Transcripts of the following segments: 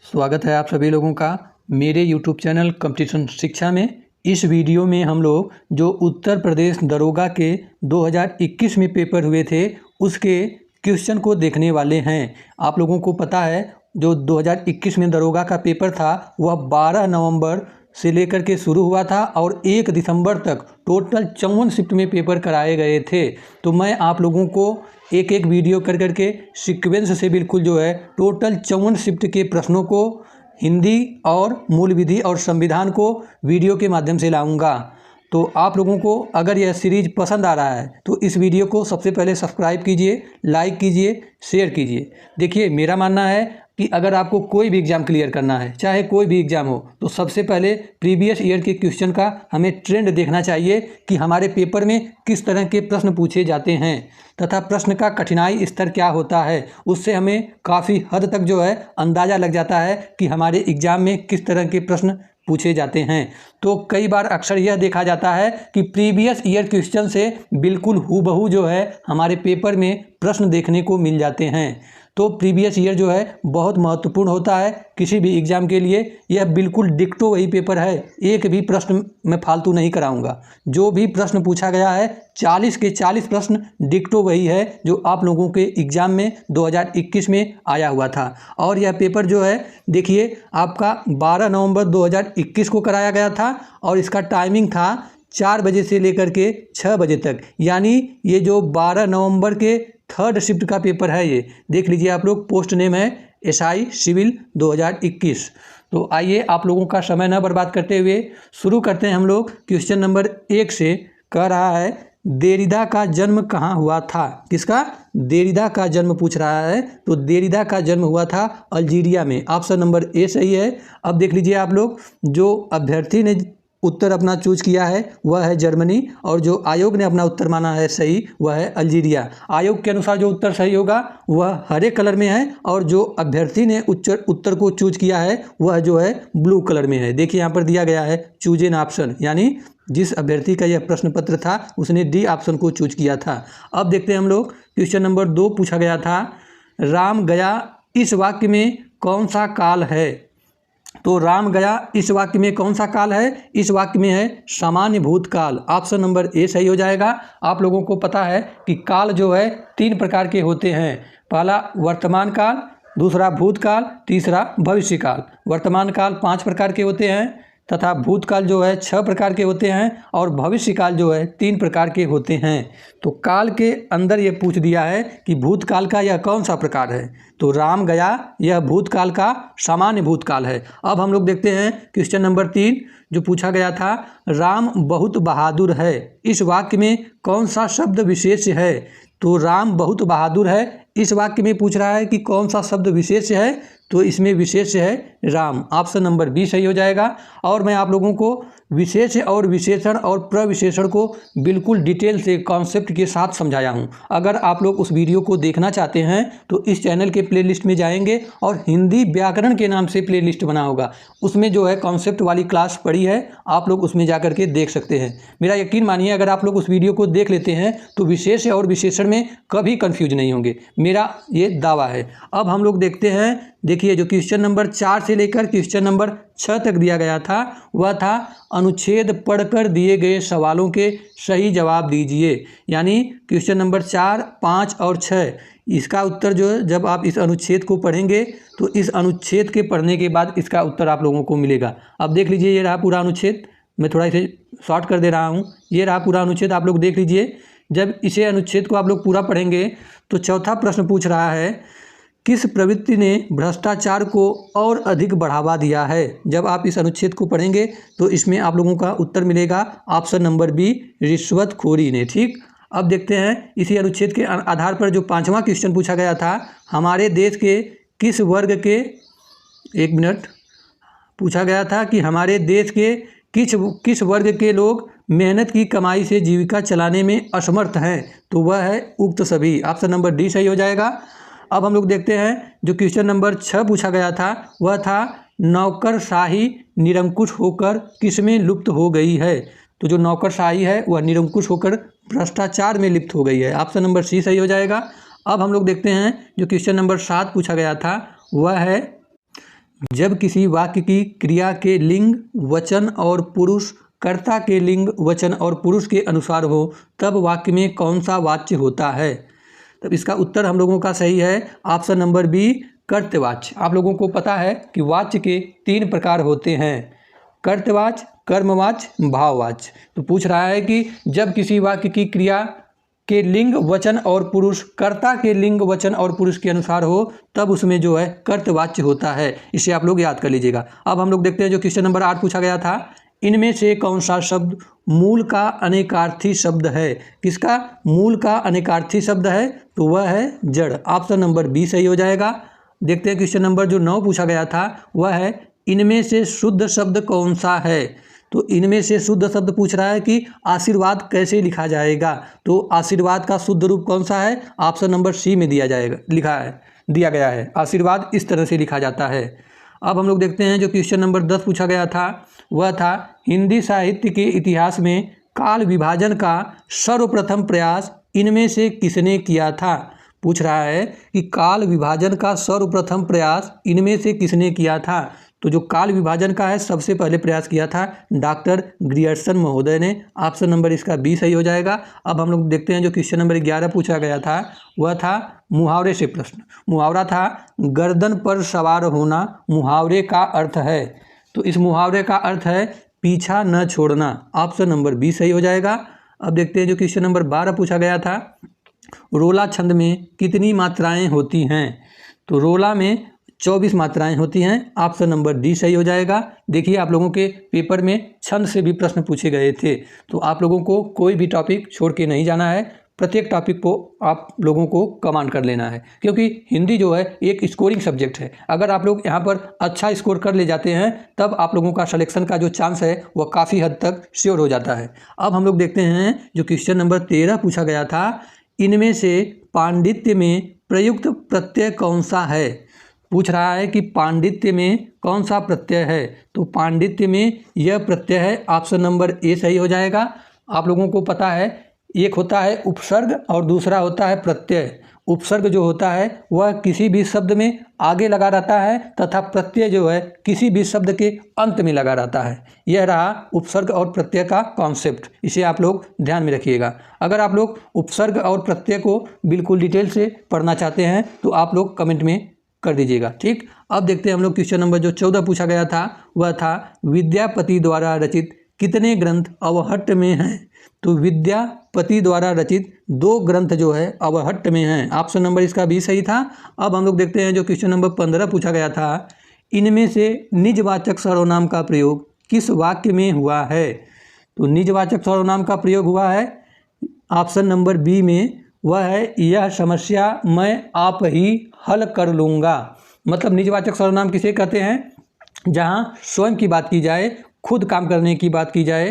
स्वागत है आप सभी लोगों का मेरे YouTube चैनल कंपटीशन शिक्षा में। इस वीडियो में हम लोग जो उत्तर प्रदेश दरोगा के 2021 में पेपर हुए थे उसके क्वेश्चन को देखने वाले हैं। आप लोगों को पता है जो 2021 में दरोगा का पेपर था वह 12 नवंबर से लेकर के शुरू हुआ था और 1 दिसंबर तक टोटल 54 शिफ्ट में पेपर कराए गए थे। तो मैं आप लोगों को एक एक वीडियो कर करके सीक्वेंस से बिल्कुल जो है टोटल 54 शिफ्ट के प्रश्नों को हिंदी और मूल विधि और संविधान को वीडियो के माध्यम से लाऊंगा। तो आप लोगों को अगर यह सीरीज पसंद आ रहा है तो इस वीडियो को सबसे पहले सब्सक्राइब कीजिए, लाइक कीजिए, शेयर कीजिए। देखिए, मेरा मानना है कि अगर आपको कोई भी एग्ज़ाम क्लियर करना है, चाहे कोई भी एग्ज़ाम हो, तो सबसे पहले प्रीवियस ईयर के क्वेश्चन का हमें ट्रेंड देखना चाहिए कि हमारे पेपर में किस तरह के प्रश्न पूछे जाते हैं तथा प्रश्न का कठिनाई स्तर क्या होता है। उससे हमें काफ़ी हद तक जो है अंदाज़ा लग जाता है कि हमारे एग्ज़ाम में किस तरह के प्रश्न पूछे जाते हैं। तो कई बार अक्सर यह देखा जाता है कि प्रीवियस ईयर क्वेश्चन से बिल्कुल हूबहू जो है हमारे पेपर में प्रश्न देखने को मिल जाते हैं। तो प्रीवियस ईयर जो है बहुत महत्वपूर्ण होता है किसी भी एग्ज़ाम के लिए। यह बिल्कुल डिक्टो वही पेपर है, एक भी प्रश्न मैं फालतू नहीं कराऊंगा। जो भी प्रश्न पूछा गया है 40 के 40 प्रश्न डिक्टो वही है जो आप लोगों के एग्ज़ाम में 2021 में आया हुआ था। और यह पेपर जो है देखिए आपका 12 नवंबर 2021 को कराया गया था और इसका टाइमिंग था 4 बजे से लेकर के 6 बजे तक। यानी ये जो 12 नवंबर के थर्ड शिफ्ट का पेपर है, ये देख लीजिए आप लोग। पोस्ट नेम है एसआई सिविल 2021। तो आइए आप लोगों का समय न बर्बाद करते हुए शुरू करते हैं हम लोग। क्वेश्चन नंबर 1 से कह रहा है देरिदा का जन्म कहाँ हुआ था। किसका? देरिदा का जन्म पूछ रहा है। तो देरिदा का जन्म हुआ था अल्जीरिया में। ऑप्शन नंबर ए सही है। अब देख लीजिए आप लोग, जो अभ्यर्थी ने उत्तर अपना चूज किया है वह है जर्मनी और जो आयोग ने अपना उत्तर माना है सही वह है अल्जीरिया। आयोग के अनुसार जो उत्तर सही होगा वह हरे कलर में है और जो अभ्यर्थी ने उत्तर को चूज किया है वह जो है ब्लू कलर में है। देखिए यहाँ पर दिया गया है चूज एन ऑप्शन, यानी जिस अभ्यर्थी का यह प्रश्न पत्र था उसने डी ऑप्शन को चूज किया था। अब देखते हैं हम लोग। क्वेश्चन नंबर 2 पूछा गया था राम गया इस वाक्य में कौन सा काल है। तो राम गया इस वाक्य में कौन सा काल है? इस वाक्य में है सामान्य भूतकाल। ऑप्शन नंबर ए सही हो जाएगा। आप लोगों को पता है कि काल जो है 3 प्रकार के होते हैं। पहला वर्तमान काल, दूसरा भूतकाल, तीसरा भविष्य काल। वर्तमान काल 5 प्रकार के होते हैं तथा भूतकाल जो है 6 प्रकार के होते हैं और भविष्य काल जो है 3 प्रकार के होते हैं। तो काल के अंदर ये पूछ दिया है कि भूतकाल का यह कौन सा प्रकार है। तो राम गया यह भूतकाल का सामान्य भूतकाल है। अब हम लोग देखते हैं क्वेश्चन नंबर 3 जो पूछा गया था राम बहुत बहादुर है। इस वाक्य में कौन सा शब्द विशेष है। तो राम बहुत बहादुर है इस वाक्य में पूछ रहा है कि कौन सा शब्द विशेष है। तो इसमें विशेष है राम। ऑप्शन नंबर बी सही हो जाएगा। और मैं आप लोगों को विशेष और विशेषण और प्रविशेषण को बिल्कुल डिटेल से कॉन्सेप्ट के साथ समझाया हूं। अगर आप लोग उस वीडियो को देखना चाहते हैं तो इस चैनल के प्लेलिस्ट में जाएंगे और हिंदी व्याकरण के नाम से प्लेलिस्ट बना होगा, उसमें जो है कॉन्सेप्ट वाली क्लास पड़ी है, आप लोग उसमें जा करके देख सकते हैं। मेरा यकीन मानिए अगर आप लोग उस वीडियो को देख लेते हैं तो विशेष और विशेषण में कभी कन्फ्यूज नहीं होंगे, मेरा ये दावा है। अब हम लोग देखते हैं। देखिए जो क्वेश्चन नंबर 4 से लेकर क्वेश्चन नंबर 6 तक दिया गया था वह था अनुच्छेद पढ़कर दिए गए सवालों के सही जवाब दीजिए। यानी क्वेश्चन नंबर 4, 5 और 6 इसका उत्तर जो है जब आप इस अनुच्छेद को पढ़ेंगे तो इस अनुच्छेद के पढ़ने के बाद इसका उत्तर आप लोगों को मिलेगा। अब देख लीजिए ये रहा पूरा अनुच्छेद, मैं थोड़ा इसे शॉर्ट कर दे रहा हूँ। ये रहा पूरा अनुच्छेद, आप लोग देख लीजिए। जब इसे अनुच्छेद को आप लोग पूरा पढ़ेंगे तो चौथा प्रश्न पूछ रहा है किस प्रवृत्ति ने भ्रष्टाचार को और अधिक बढ़ावा दिया है। जब आप इस अनुच्छेद को पढ़ेंगे तो इसमें आप लोगों का उत्तर मिलेगा ऑप्शन नंबर बी रिश्वतखोरी ने। ठीक, अब देखते हैं इसी अनुच्छेद के आधार पर जो 5वां क्वेश्चन पूछा गया था हमारे देश के किस वर्ग के, एक मिनट, पूछा गया था कि हमारे देश के किस वर्ग के लोग मेहनत की कमाई से जीविका चलाने में असमर्थ हैं। तो वह है उक्त सभी। ऑप्शन नंबर डी सही हो जाएगा। अब हम लोग देखते हैं जो क्वेश्चन नंबर 6 पूछा गया था वह था नौकरशाही निरंकुश होकर किसमें लुप्त हो गई है। तो जो नौकरशाही है वह निरंकुश होकर भ्रष्टाचार में लिप्त हो गई है। ऑप्शन नंबर सी सही हो जाएगा। अब हम लोग देखते हैं जो क्वेश्चन नंबर 7 पूछा गया था वह है जब किसी वाक्य की क्रिया के लिंग, वचन और पुरुष कर्ता के लिंग, वचन और पुरुष के अनुसार हो तब वाक्य में कौन सा वाच्य होता है? तब इसका उत्तर हम लोगों का सही है ऑप्शन नंबर बी, कर्तवाच्य। आप लोगों को पता है कि वाच्य के 3 प्रकार होते हैं, कर्तवाच्य, कर्मवाच्य, भाववाच्य। तो पूछ रहा है कि जब किसी वाक्य की क्रिया के लिंग, वचन और पुरुष कर्ता के लिंग, वचन और पुरुष के अनुसार हो तब उसमें जो है कर्तवाच्य होता है। इसे आप लोग याद कर लीजिएगा। अब हम लोग देखते हैं जो क्वेश्चन नंबर 8 पूछा गया था, इनमें से कौन सा शब्द मूल का अनेकार्थी शब्द है? किसका मूल का अनेकार्थी शब्द है? तो वह है जड़। ऑप्शन नंबर बी सही हो जाएगा। देखते हैं क्वेश्चन नंबर जो 9 पूछा गया था वह है, इनमें से शुद्ध शब्द कौन सा है? तो इनमें से शुद्ध शब्द पूछ रहा है कि आशीर्वाद कैसे लिखा जाएगा? तो आशीर्वाद का शुद्ध रूप कौन सा है? ऑप्शन नंबर सी में दिया गया है। आशीर्वाद इस तरह से लिखा जाता है। अब हम लोग देखते हैं जो क्वेश्चन नंबर 10 पूछा गया था वह था, हिंदी साहित्य के इतिहास में काल विभाजन का सर्वप्रथम प्रयास इनमें से किसने किया था? पूछ रहा है कि काल विभाजन का सर्वप्रथम प्रयास इनमें से किसने किया था? तो जो काल विभाजन का है सबसे पहले प्रयास किया था डॉक्टर ग्रियर्सन महोदय ने। ऑप्शन नंबर इसका बी सही हो जाएगा। अब हम लोग देखते हैं जो क्वेश्चन नंबर 11 पूछा गया था वह था मुहावरे से प्रश्न। मुहावरा था, गर्दन पर सवार होना मुहावरे का अर्थ है। तो इस मुहावरे का अर्थ है पीछा न छोड़ना। ऑप्शन नंबर बी सही हो जाएगा। अब देखते हैं जो क्वेश्चन नंबर 12 पूछा गया था, रोला छंद में कितनी मात्राएं होती हैं? तो रोला में 24 मात्राएं होती हैं। ऑप्शन नंबर डी सही हो जाएगा। देखिए आप लोगों के पेपर में छंद से भी प्रश्न पूछे गए थे, तो आप लोगों को कोई भी टॉपिक छोड़ के नहीं जाना है, प्रत्येक टॉपिक को आप लोगों को कमांड कर लेना है, क्योंकि हिंदी जो है एक स्कोरिंग सब्जेक्ट है। अगर आप लोग यहाँ पर अच्छा स्कोर कर ले जाते हैं तब आप लोगों का सिलेक्शन का जो चांस है वह काफ़ी हद तक श्योर हो जाता है। अब हम लोग देखते हैं जो क्वेश्चन नंबर 13 पूछा गया था, इनमें से पांडित्य में प्रयुक्त प्रत्यय कौन सा है? पूछ रहा है कि पांडित्य में कौन सा प्रत्यय है? तो पांडित्य में यह प्रत्यय है। ऑप्शन नंबर ए सही हो जाएगा। आप लोगों को पता है एक होता है उपसर्ग और दूसरा होता है प्रत्यय। उपसर्ग जो होता है वह किसी भी शब्द में आगे लगा रहता है तथा प्रत्यय जो है किसी भी शब्द के अंत में लगा रहता है। यह रहा उपसर्ग और प्रत्यय का कॉन्सेप्ट, इसे आप लोग ध्यान में रखिएगा। अगर आप लोग उपसर्ग और प्रत्यय को बिल्कुल डिटेल से पढ़ना चाहते हैं तो आप लोग कमेंट में कर दीजिएगा, ठीक। अब देखते हैं हम लोग क्वेश्चन नंबर जो 14 पूछा गया था वह था, विद्यापति द्वारा रचित कितने ग्रंथ अवहट्ट में हैं? तो विद्यापति द्वारा रचित 2 ग्रंथ जो है अवहट्ट में हैं। ऑप्शन नंबर इसका बी सही था। अब हम लोग देखते हैं जो क्वेश्चन नंबर 15 पूछा गया था, इनमें से निजवाचक सर्वनाम का प्रयोग किस वाक्य में हुआ है? तो निजवाचक सर्वनाम का प्रयोग हुआ है ऑप्शन नंबर बी में, वह है, यह समस्या मैं आप ही हल कर लूँगा। मतलब निजवाचक सर्वनाम किसे कहते हैं? जहाँ स्वयं की बात की जाए, खुद काम करने की बात की जाए,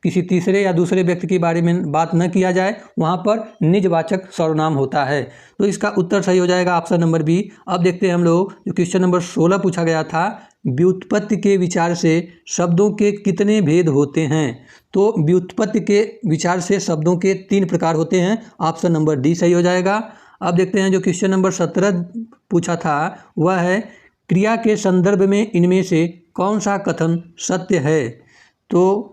किसी तीसरे या दूसरे व्यक्ति के बारे में बात न किया जाए, वहाँ पर निजवाचक सर्वनाम होता है। तो इसका उत्तर सही हो जाएगा ऑप्शन नंबर बी। अब देखते हैं हम लोग जो क्वेश्चन नंबर 16 पूछा गया था, व्युत्पत्ति के विचार से शब्दों के कितने भेद होते हैं? तो व्युत्पत्ति के विचार से शब्दों के 3 प्रकार होते हैं। ऑप्शन नंबर डी सही हो जाएगा। अब देखते हैं जो क्वेश्चन नंबर 17 पूछा था वह है, क्रिया के संदर्भ में इनमें से कौन सा कथन सत्य है? तो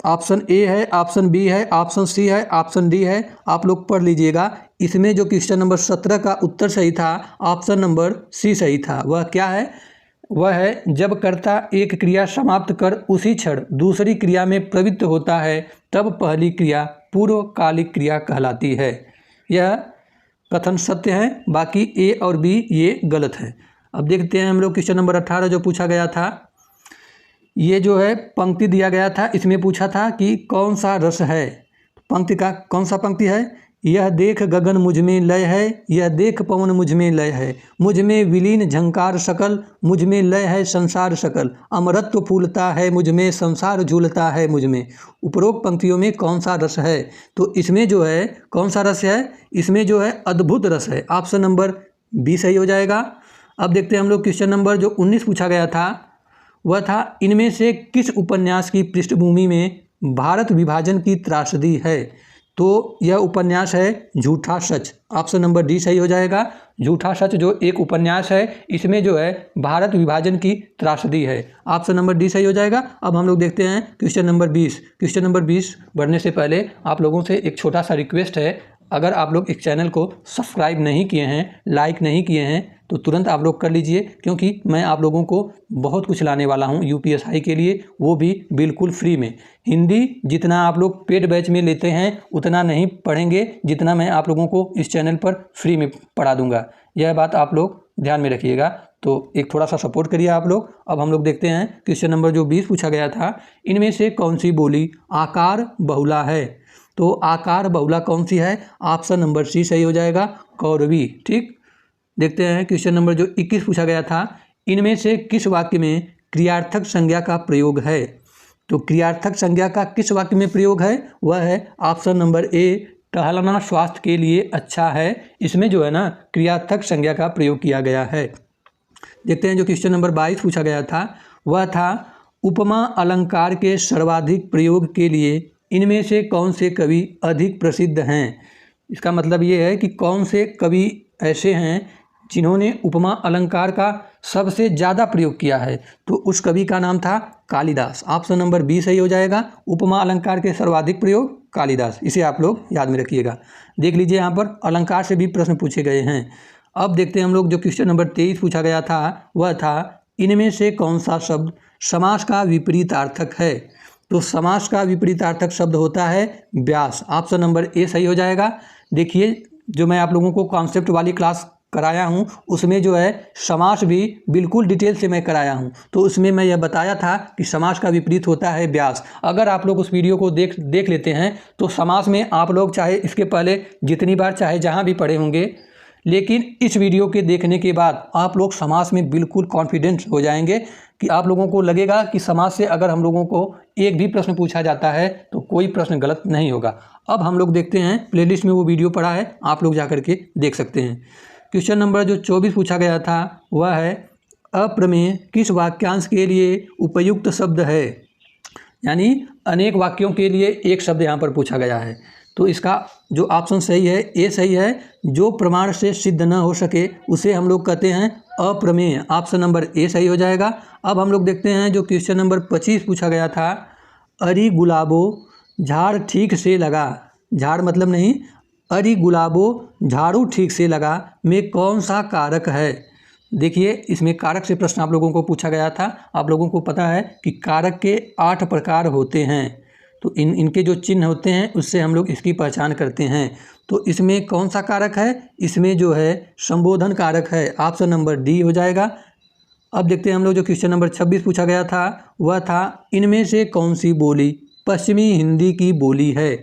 ऑप्शन ए है, ऑप्शन बी है, ऑप्शन सी है, ऑप्शन डी है। आप लोग पढ़ लीजिएगा। इसमें जो क्वेश्चन नंबर 17 का उत्तर सही था ऑप्शन नंबर सी सही था। वह क्या है? वह है, जब कर्ता एक क्रिया समाप्त कर उसी क्षण दूसरी क्रिया में प्रवृत्त होता है तब पहली क्रिया पूर्वकालिक क्रिया कहलाती है। यह कथन सत्य है, बाकी ए और बी ये गलत है। अब देखते हैं हम लोग क्वेश्चन नंबर 18 जो पूछा गया था, ये जो है पंक्ति दिया गया था, इसमें पूछा था कि कौन सा रस है? पंक्ति का कौन सा पंक्ति है? यह देख गगन मुझ में लय है, यह देख पवन मुझ में लय है, मुझ में विलीन झंकार सकल, मुझ में लय है संसार सकल, अमरत्व फूलता है मुझ में, संसार झूलता है मुझ में। उपरोक्त पंक्तियों में कौन सा रस है? तो इसमें जो है कौन सा रस है? इसमें जो है अद्भुत रस है। ऑप्शन नंबर बी सही हो जाएगा। अब देखते हैं हम लोग क्वेश्चन नंबर जो 19 पूछा गया था वह था, इनमें से किस उपन्यास की पृष्ठभूमि में भारत विभाजन की त्रासदी है? तो यह उपन्यास है झूठा सच। ऑप्शन नंबर डी सही हो जाएगा। झूठा सच जो एक उपन्यास है, इसमें जो है भारत विभाजन की त्रासदी है। ऑप्शन नंबर डी सही हो जाएगा। अब हम लोग देखते हैं क्वेश्चन नंबर 20। क्वेश्चन नंबर 20 बढ़ने से पहले आप लोगों से एक छोटा सा रिक्वेस्ट है, अगर आप लोग इस चैनल को सब्सक्राइब नहीं किए हैं, लाइक नहीं किए हैं, तो तुरंत आप लोग कर लीजिए, क्योंकि मैं आप लोगों को बहुत कुछ लाने वाला हूं यूपीएससी के लिए, वो भी बिल्कुल फ्री में। हिंदी जितना आप लोग पेड बैच में लेते हैं उतना नहीं पढ़ेंगे जितना मैं आप लोगों को इस चैनल पर फ्री में पढ़ा दूंगा। यह बात आप लोग ध्यान में रखिएगा, तो एक थोड़ा सा सपोर्ट करिए आप लोग। अब हम लोग देखते हैं क्वेश्चन नंबर जो 20 पूछा गया था, इनमें से कौन सी बोली आकार बहुला है। तो आकार बहुला कौन सी है? ऑप्शन नंबर सी सही हो जाएगा, कौरवी। ठीक, देखते हैं क्वेश्चन नंबर जो 21 पूछा गया था, इनमें से किस वाक्य में क्रियार्थक संज्ञा का प्रयोग है। तो क्रियार्थक संज्ञा का किस वाक्य में प्रयोग है? वह है ऑप्शन नंबर ए, टहलना स्वास्थ्य के लिए अच्छा है। इसमें जो है ना क्रियार्थक संज्ञा का प्रयोग किया गया है। देखते हैं जो क्वेश्चन नंबर 22 पूछा गया था, वह था उपमा अलंकार के सर्वाधिक प्रयोग के लिए इनमें से कौन से कवि अधिक प्रसिद्ध हैं। इसका मतलब ये है कि कौन से कवि ऐसे हैं जिन्होंने उपमा अलंकार का सबसे ज़्यादा प्रयोग किया है। तो उस कवि का नाम था कालिदास। ऑप्शन नंबर बी सही हो जाएगा। उपमा अलंकार के सर्वाधिक प्रयोग कालिदास, इसे आप लोग याद में रखिएगा। देख लीजिए यहाँ पर अलंकार से भी प्रश्न पूछे गए हैं। अब देखते हैं हम लोग जो क्वेश्चन नंबर 23 पूछा गया था, वह था इनमें से कौन सा शब्द समास का विपरीतार्थक है। तो समास का विपरीतार्थक शब्द होता है व्यास। ऑप्शन नंबर ए सही हो जाएगा। देखिए जो मैं आप लोगों को कॉन्सेप्ट वाली क्लास कराया हूँ उसमें जो है समास भी बिल्कुल डिटेल से मैं कराया हूँ, तो उसमें मैं यह बताया था कि समास का विपरीत होता है व्यास। अगर आप लोग उस वीडियो को देख लेते हैं तो समास में आप लोग चाहे इसके पहले जितनी बार चाहे जहाँ भी पढ़े होंगे, लेकिन इस वीडियो के देखने के बाद आप लोग समास में बिल्कुल कॉन्फिडेंट हो जाएंगे कि आप लोगों को लगेगा कि समास से अगर हम लोगों को एक भी प्रश्न पूछा जाता है तो कोई प्रश्न गलत नहीं होगा। अब हम लोग देखते हैं, प्लेलिस्ट में वो वीडियो पड़ा है, आप लोग जा करके देख सकते हैं। क्वेश्चन नंबर जो 24 पूछा गया था, वह है अप्रमेय किस वाक्यांश के लिए उपयुक्त शब्द है। यानी अनेक वाक्यों के लिए एक शब्द यहाँ पर पूछा गया है। तो इसका जो ऑप्शन सही है ए सही है। जो प्रमाण से सिद्ध न हो सके उसे हम लोग कहते हैं अप्रमेय। ऑप्शन नंबर ए सही हो जाएगा। अब हम लोग देखते हैं जो क्वेश्चन नंबर 25 पूछा गया था, अरि गुलाबो झाड़ ठीक से लगा। झाड़ मतलब नहीं, अरि गुलाबो झाड़ू ठीक से लगा में कौन सा कारक है। देखिए इसमें कारक से प्रश्न आप लोगों को पूछा गया था। आप लोगों को पता है कि कारक के 8 प्रकार होते हैं, तो इनके जो चिन्ह होते हैं उससे हम लोग इसकी पहचान करते हैं। तो इसमें कौन सा कारक है? इसमें जो है संबोधन कारक है। ऑप्शन नंबर डी हो जाएगा। अब देखते हैं हम लोग जो क्वेश्चन नंबर 26 पूछा गया था, वह था इनमें से कौन सी बोली पश्चिमी हिंदी की बोली है।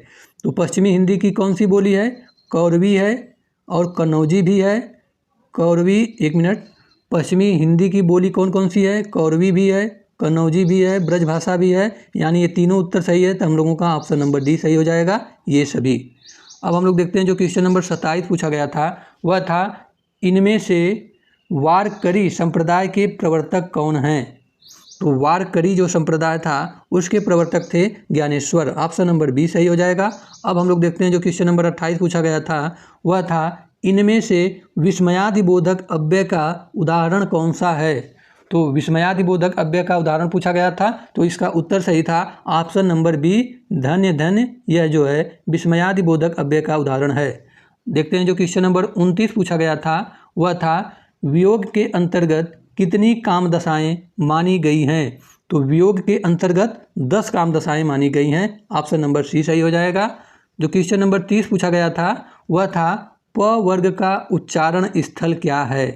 तो पश्चिमी हिंदी की कौन सी बोली है? कौरवी है और कन्नौजी भी है। कौरवी, एक मिनट, पश्चिमी हिंदी की बोली कौन कौन सी है? कौरवी भी है, कन्नौजी भी है, ब्रजभाषा भी है। यानी ये तीनों उत्तर सही है, तो हम लोगों का ऑप्शन नंबर डी सही हो जाएगा, ये सभी। अब हम लोग देखते हैं जो क्वेश्चन नंबर 27 पूछा गया था, वह था इनमें से वारकरी संप्रदाय के प्रवर्तक कौन हैं। तो वारकरी जो संप्रदाय था उसके प्रवर्तक थे ज्ञानेश्वर। ऑप्शन नंबर बी सही हो जाएगा। अब हम लोग देखते हैं जो क्वेश्चन नंबर 28 पूछा गया था, वह था इनमें से विस्मयादिबोधक अव्यय का उदाहरण कौन सा है। तो विस्मयादिबोधक अव्यय का उदाहरण पूछा गया था, तो इसका उत्तर सही था ऑप्शन नंबर बी, धन्य धन्य। यह जो है विस्मयादिबोधक अव्यय का उदाहरण है। देखते हैं जो क्वेश्चन नंबर 29 पूछा गया था, वह था वियोग के अंतर्गत कितनी काम दशाएँ मानी गई हैं। तो वियोग के अंतर्गत 10 काम दशाएँ मानी गई हैं। ऑप्शन नंबर सी सही हो जाएगा। जो क्वेश्चन नंबर 30 पूछा गया था, वह था प वर्ग का उच्चारण स्थल क्या है।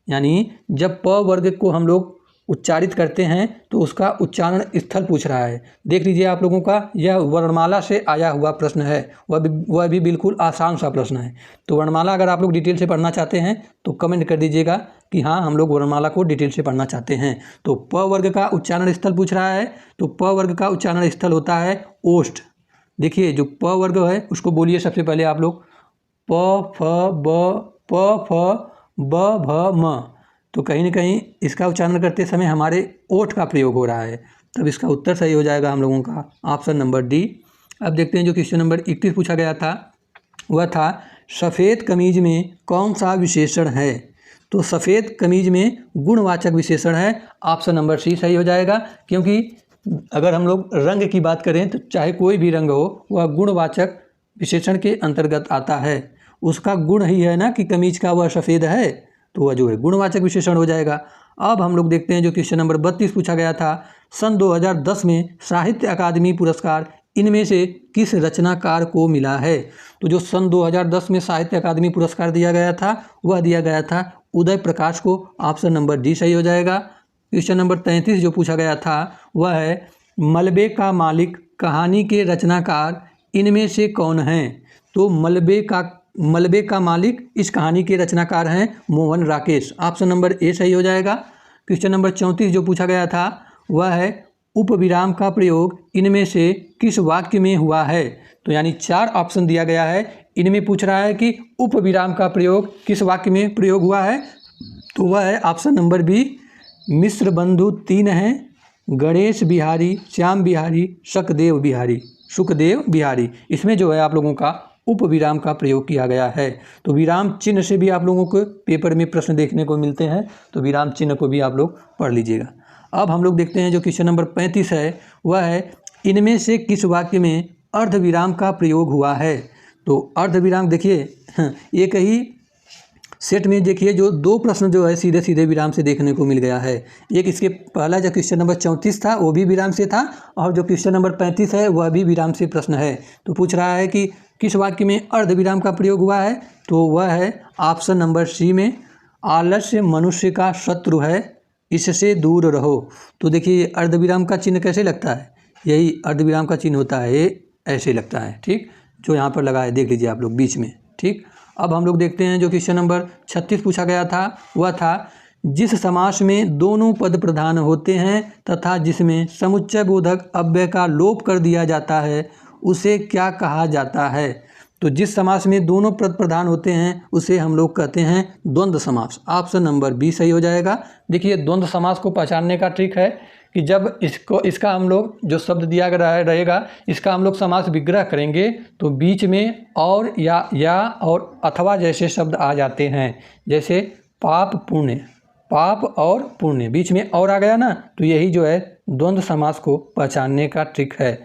यानी जब प वर्ग को हम लोग उच्चारित करते हैं तो उसका उच्चारण स्थल पूछ रहा है। देख लीजिए आप लोगों का यह वर्णमाला से आया हुआ प्रश्न है, वह भी बिल्कुल आसान सा प्रश्न है। तो वर्णमाला अगर आप लोग डिटेल से पढ़ना चाहते हैं तो कमेंट कर दीजिएगा कि हाँ हम लोग वर्णमाला को डिटेल से पढ़ना चाहते हैं। तो प वर्ग का उच्चारण स्थल पूछ रहा है, तो प वर्ग का उच्चारण स्थल होता है ओष्ठ। देखिए जो प वर्ग है उसको बोलिए सबसे पहले आप लोग, प फ ब भ म। तो कहीं ना कहीं इसका उच्चारण करते समय हमारे ओठ का प्रयोग हो रहा है, तब इसका उत्तर सही हो जाएगा हम लोगों का ऑप्शन नंबर डी। अब देखते हैं जो क्वेश्चन नंबर 31 पूछा गया था वह था सफ़ेद कमीज में कौन सा विशेषण है। तो सफ़ेद कमीज में गुणवाचक विशेषण है, ऑप्शन नंबर सी सही हो जाएगा। क्योंकि अगर हम लोग रंग की बात करें तो चाहे कोई भी रंग हो वह गुणवाचक विशेषण के अंतर्गत आता है। उसका गुण ही है ना कि कमीज का वह सफ़ेद है, तो वह जो है गुणवाचक विशेषण हो जाएगा। अब हम लोग देखते हैं जो क्वेश्चन नंबर 32 पूछा गया था, सन 2010 में साहित्य अकादमी पुरस्कार इनमें से किस रचनाकार को मिला है। तो जो सन 2010 में साहित्य अकादमी पुरस्कार दिया गया था वह दिया गया था उदय प्रकाश को, ऑप्शन नंबर डी सही हो जाएगा। क्वेश्चन नंबर 33 जो पूछा गया था वह है मलबे का मालिक कहानी के रचनाकार इनमें से कौन हैं। तो मलबे का मालिक इस कहानी के रचनाकार हैं Mohan Rakesh, option number A सही हो जाएगा। क्वेश्चन नंबर 34 जो पूछा गया था वह है उपविराम का प्रयोग इनमें से किस वाक्य में हुआ है। तो यानी 4 ऑप्शन दिया गया है, इनमें पूछ रहा है कि उपविराम का प्रयोग किस वाक्य में प्रयोग हुआ है। तो वह है ऑप्शन नंबर बी, मिश्र बंधु 3 हैं, गणेश बिहारी, श्याम बिहारी, सुखदेव बिहारी। इसमें जो है आप लोगों का उपविराम का प्रयोग किया गया है। तो विराम चिन्ह से भी आप लोगों को पेपर में प्रश्न देखने को मिलते हैं, तो विराम चिन्ह को भी आप लोग पढ़ लीजिएगा। अब हम लोग देखते हैं जो क्वेश्चन नंबर 35 है वह है इनमें से किस वाक्य में अर्धविराम का प्रयोग हुआ है। तो अर्धविराम देखिए एक ही सेट में देखिए जो 2 प्रश्न जो है सीधे सीधे विराम से देखने को मिल गया है। एक इसके पहला जो क्वेश्चन नंबर 34 था वो भी विराम से था, और जो क्वेश्चन नंबर 35 है वह भी विराम से प्रश्न है। तो पूछ रहा है कि किस वाक्य में अर्धविराम का प्रयोग हुआ है। तो वह है ऑप्शन नंबर सी में, आलस्य मनुष्य का शत्रु है, इससे दूर रहो। तो देखिए अर्धविराम का चिन्ह कैसे लगता है, यही अर्धविराम का चिन्ह होता है, ये ऐसे लगता है, ठीक, जो यहाँ पर लगा है देख लीजिए आप लोग बीच में, ठीक। अब हम लोग देखते हैं जो क्वेश्चन नंबर 36 पूछा गया था वह था जिस समास में दोनों पद प्रधान होते हैं तथा जिसमें समुच्चय बोधक अव्यय का लोप कर दिया जाता है उसे क्या कहा जाता है। तो जिस समास में दोनों पद प्रधान होते हैं उसे हम लोग कहते हैं द्वंद्व समास, ऑप्शन नंबर बी सही हो जाएगा। देखिए द्वंद्व समास को पहचानने का ट्रिक है कि जब इसका हम लोग जो शब्द दिया गया रहेगा इसका हम लोग समास विग्रह करेंगे तो बीच में और या और अथवा जैसे शब्द आ जाते हैं। जैसे पाप और पुण्य, बीच में और आ गया ना, तो यही जो है द्वंद्व समास को पहचानने का ट्रिक है।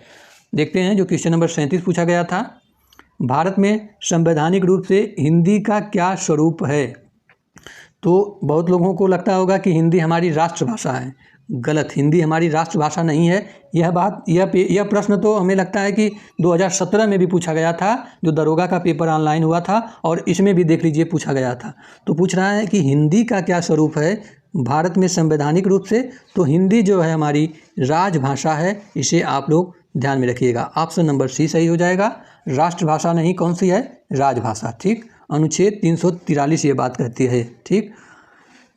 देखते हैं जो क्वेश्चन नंबर 37 पूछा गया था, भारत में संवैधानिक रूप से हिंदी का क्या स्वरूप है। तो बहुत लोगों को लगता होगा कि हिंदी हमारी राष्ट्रभाषा है। गलत, हिंदी हमारी राष्ट्रभाषा नहीं है। यह प्रश्न तो हमें लगता है कि 2017 में भी पूछा गया था, जो दरोगा का पेपर ऑनलाइन हुआ था, और इसमें भी देख लीजिए पूछा गया था। तो पूछ रहा है कि हिंदी का क्या स्वरूप है भारत में संवैधानिक रूप से। तो हिंदी जो है हमारी राजभाषा है, इसे आप लोग ध्यान में रखिएगा, ऑप्शन नंबर सी सही हो जाएगा। राष्ट्रभाषा नहीं, कौन सी है, राजभाषा, ठीक। अनुच्छेद 343 ये बात कहती है, ठीक।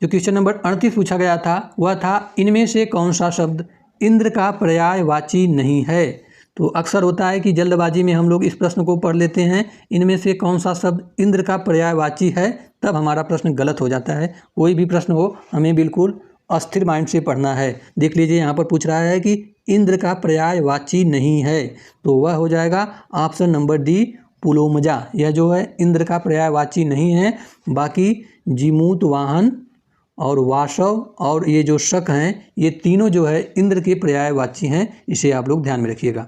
जो क्वेश्चन नंबर 38 पूछा गया था वह था इनमें से कौन सा शब्द इंद्र का पर्यायवाची नहीं है। तो अक्सर होता है कि जल्दबाजी में हम लोग इस प्रश्न को पढ़ लेते हैं, इनमें से कौन सा शब्द इंद्र का पर्यायवाची है, तब हमारा प्रश्न गलत हो जाता है। कोई भी प्रश्न हो हमें बिल्कुल अस्थिर माइंड से पढ़ना है। देख लीजिए यहाँ पर पूछ रहा है कि इंद्र का पर्यायवाची नहीं है, तो वह हो जाएगा ऑप्शन नंबर डी, पुलोमजा। यह जो है इंद्र का पर्यायवाची नहीं है। बाकी जीमूत, वाहन और वासव और ये जो शक हैं, ये तीनों जो है इंद्र के पर्यायवाची हैं, इसे आप लोग ध्यान में रखिएगा।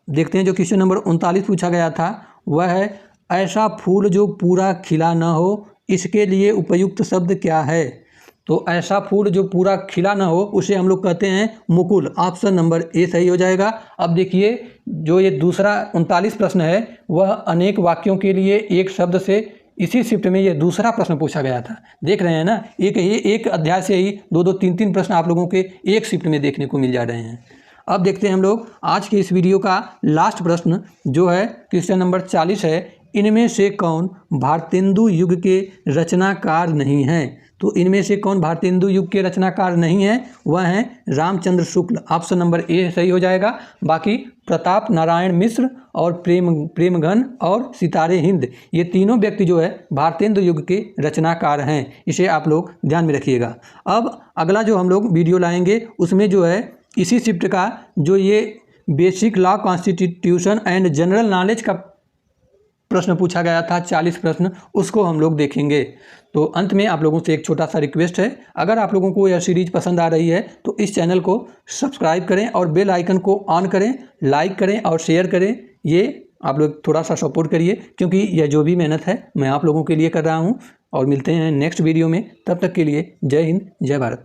देखते हैं जो क्वेश्चन नंबर 39 पूछा गया था वह है ऐसा फूल जो पूरा खिला न हो, इसके लिए उपयुक्त शब्द क्या है। तो ऐसा फूल जो पूरा खिला न हो उसे हम लोग कहते हैं मुकुल, ऑप्शन नंबर ए सही हो जाएगा। अब देखिए जो ये दूसरा 39 प्रश्न है वह अनेक वाक्यों के लिए एक शब्द से, इसी शिफ्ट में ये दूसरा प्रश्न पूछा गया था। देख रहे हैं ना, एक अध्याय से ही 2-2, 3-3 प्रश्न आप लोगों के एक शिफ्ट में देखने को मिल जा रहे हैं। अब देखते हैं हम लोग आज के इस वीडियो का लास्ट प्रश्न जो है क्वेश्चन नंबर 40 है, इनमें से कौन भारतेंदु युग के रचनाकार नहीं है। तो इनमें से कौन भारतेंदु युग के रचनाकार नहीं है, वह हैं Ramchandra Shukla, option number A सही हो जाएगा। बाकी प्रताप नारायण मिश्र और प्रेमघन और सितारे हिंद, ये तीनों व्यक्ति जो है भारतेंदु युग के रचनाकार हैं, इसे आप लोग ध्यान में रखिएगा। अब अगला जो हम लोग वीडियो लाएंगे उसमें जो है इसी शिफ्ट का जो ये basic law, constitution and general knowledge का प्रश्न पूछा गया था, 40 प्रश्न, उसको हम लोग देखेंगे। तो अंत में आप लोगों से एक छोटा सा रिक्वेस्ट है, अगर आप लोगों को यह सीरीज पसंद आ रही है तो इस चैनल को सब्सक्राइब करें और बेल आइकन को ऑन करें, लाइक करें और शेयर करें। ये आप लोग थोड़ा सा सपोर्ट करिए, क्योंकि यह जो भी मेहनत है मैं आप लोगों के लिए कर रहा हूँ। और मिलते हैं नेक्स्ट वीडियो में, तब तक के लिए जय हिंद, जय भारत।